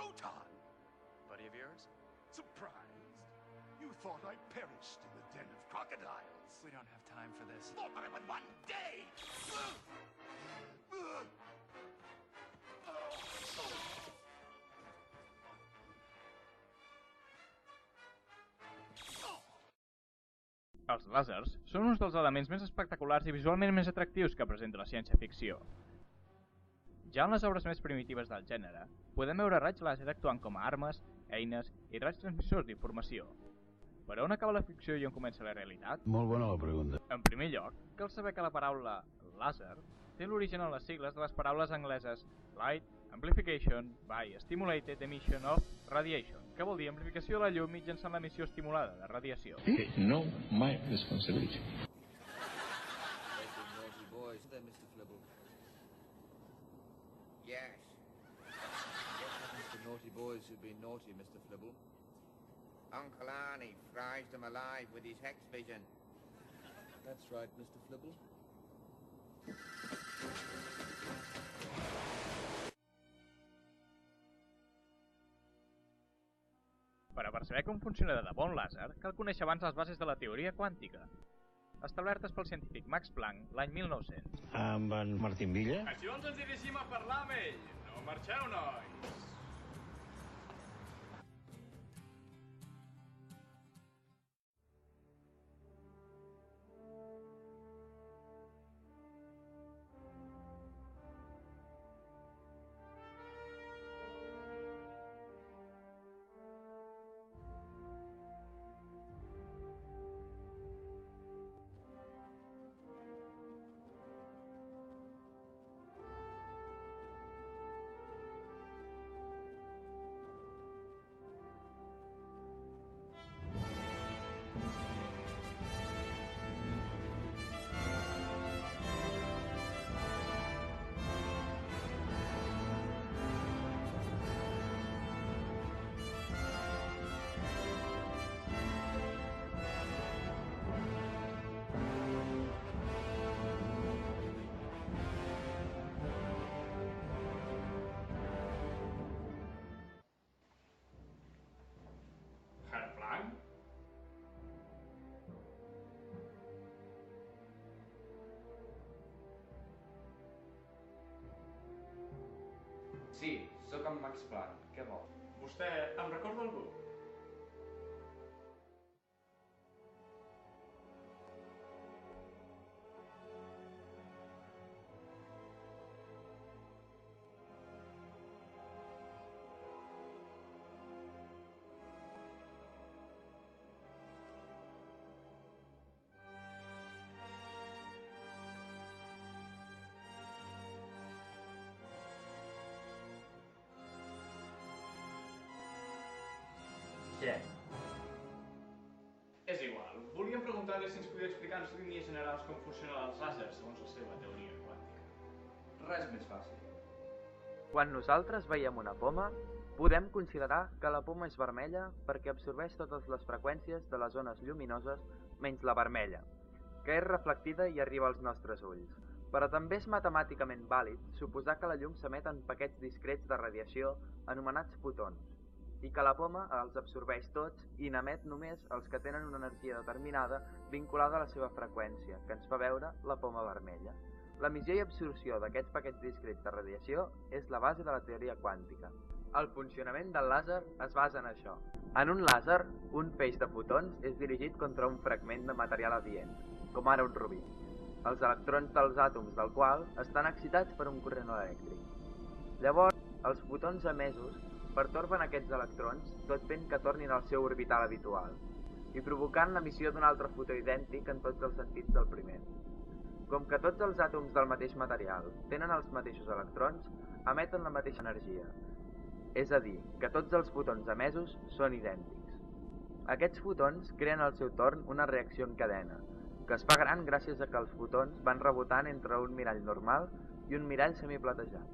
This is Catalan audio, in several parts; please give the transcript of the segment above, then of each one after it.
photon! Buddy of yours? Surprised? You thought I perished in the den of crocodiles. We don't have time for this. Thought that I would one day! Els làsers són uns dels elements més espectaculars i visualment més atractius que presenta la ciència-ficció. Ja en les obres més primitives del gènere, podem veure raigs làser actuant com a armes, eines i raigs transmissors d'informació. Però on acaba la ficció i on comença la realitat? Molt bona la pregunta. En primer lloc, cal saber que la paraula làser té l'origen en les sigles de les paraules angleses Light Amplification by Stimulated Emission of Radiation, que vol dir amplificació de la llum mitjançant l'emissió estimulada de radiació. No my responsibility. Naughty boys, there, Mr. Flibble. Yes. What happens to naughty boys who've been naughty, Mr. Flibble? Uncle Arnie fries them alive with his hex vision. That's right, Mr. Flibble. Però per saber com funciona de debò un làser, cal conèixer abans les bases de la teoria quàntica, establertes pel científic Max Planck l'any 1900. Amb en Martín Villa? Així doncs ens dirigim a parlar amb ell. No marxeu, nois! Sí, sóc en Max Planck. Què vol? Vostè em recorda algú? Què? És igual. Volíem preguntar-li si ens podia explicar en línies generals com funcionen els làsers segons la seva teoria quàntica. Res més fàcil. Quan nosaltres veiem una poma, podem considerar que la poma és vermella perquè absorbeix totes les freqüències de les ones lluminoses menys la vermella, que és reflectida i arriba als nostres ulls. Però també és matemàticament vàlid suposar que la llum s'emet en paquets discrets de radiació anomenats fotons, i que la poma els absorbeix tots i n'emet només els que tenen una energia determinada vinculada a la seva freqüència, que ens fa veure la poma vermella. L'emissió i absorció d'aquests paquets discrets de radiació és la base de la teoria quàntica. El funcionament del làser es basa en això. En un làser, un feix de fotons és dirigit contra un fragment de material adient, com ara un rubí, els electrons dels àtoms del qual estan excitats per un corrent elèctric. Llavors, els fotons emesos pertorben aquests electrons, tot fent que tornin al seu orbital habitual, i provocant l'emissió d'un altre fotó idèntic en tots els sentits del primer. Com que tots els àtoms del mateix material tenen els mateixos electrons, emeten la mateixa energia, és a dir, que tots els fotons emesos són idèntics. Aquests fotons creen al seu torn una reacció en cadena, que es fa gran gràcies a que els fotons van rebotant entre un mirall normal i un mirall semiplatejat.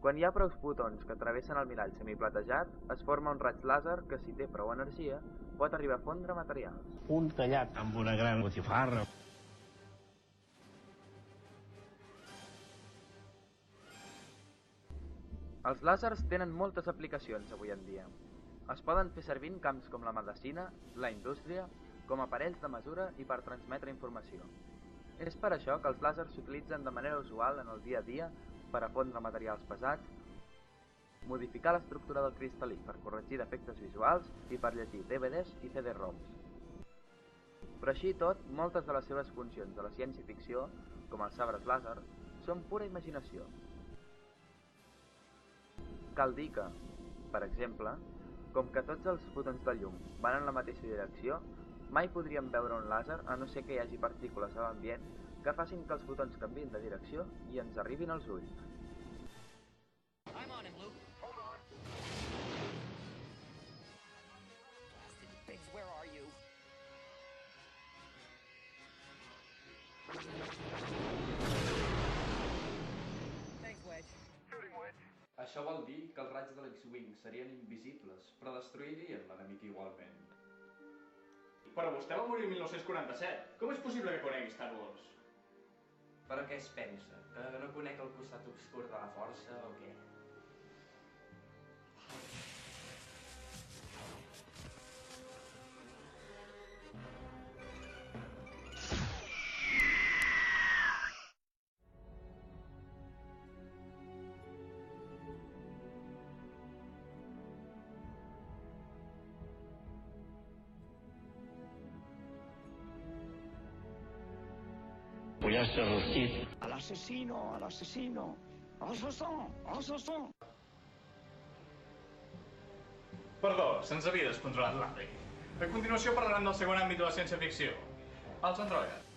Quan hi ha prou fotons que travessen el mirall semiplatejat, es forma un raig làser que, si té prou energia, pot arribar a fondre materials. Un tallat amb una gran botifarra. Els làsers tenen moltes aplicacions avui en dia. Es poden fer servir en camps com la medicina, la indústria, com aparells de mesura i per transmetre informació. És per això que els làsers s'utilitzen de manera usual en el dia a dia per a fondre materials pesats, modificar l'estructura del cristal·lí per corregir defectes visuals i per llegir DVDs i CD-ROMs. Però així i tot, moltes de les seves funcions de la ciència-ficció, com els sabres làser, són pura imaginació. Cal dir que, per exemple, com que tots els fotons de llum van en la mateixa direcció, mai podríem veure un làser a no ser que hi hagi partícules a l'ambient que facin que els fotons canviïn de direcció i ens arribin als ulls. I'm on him, Luke. Hold on. Blasted pigs, where are you? Thanks, Wedge. Shooting Wedge. Això vol dir que els raigs de l'X-Wing serien invisibles, però destruirien l'enemic igualment. Però vostè va morir el 1947. Com és possible que conegui Star Wars? Però què es pensa? Que no conec el costat obscur de la força o què? Pollastre rostit. Al asesino, al asesino. Assassó, assassó. Perdó, se'ns havia descontrolat l'àmbit. A continuació parlarem del segon àmbit de la ciència-ficció, els androides.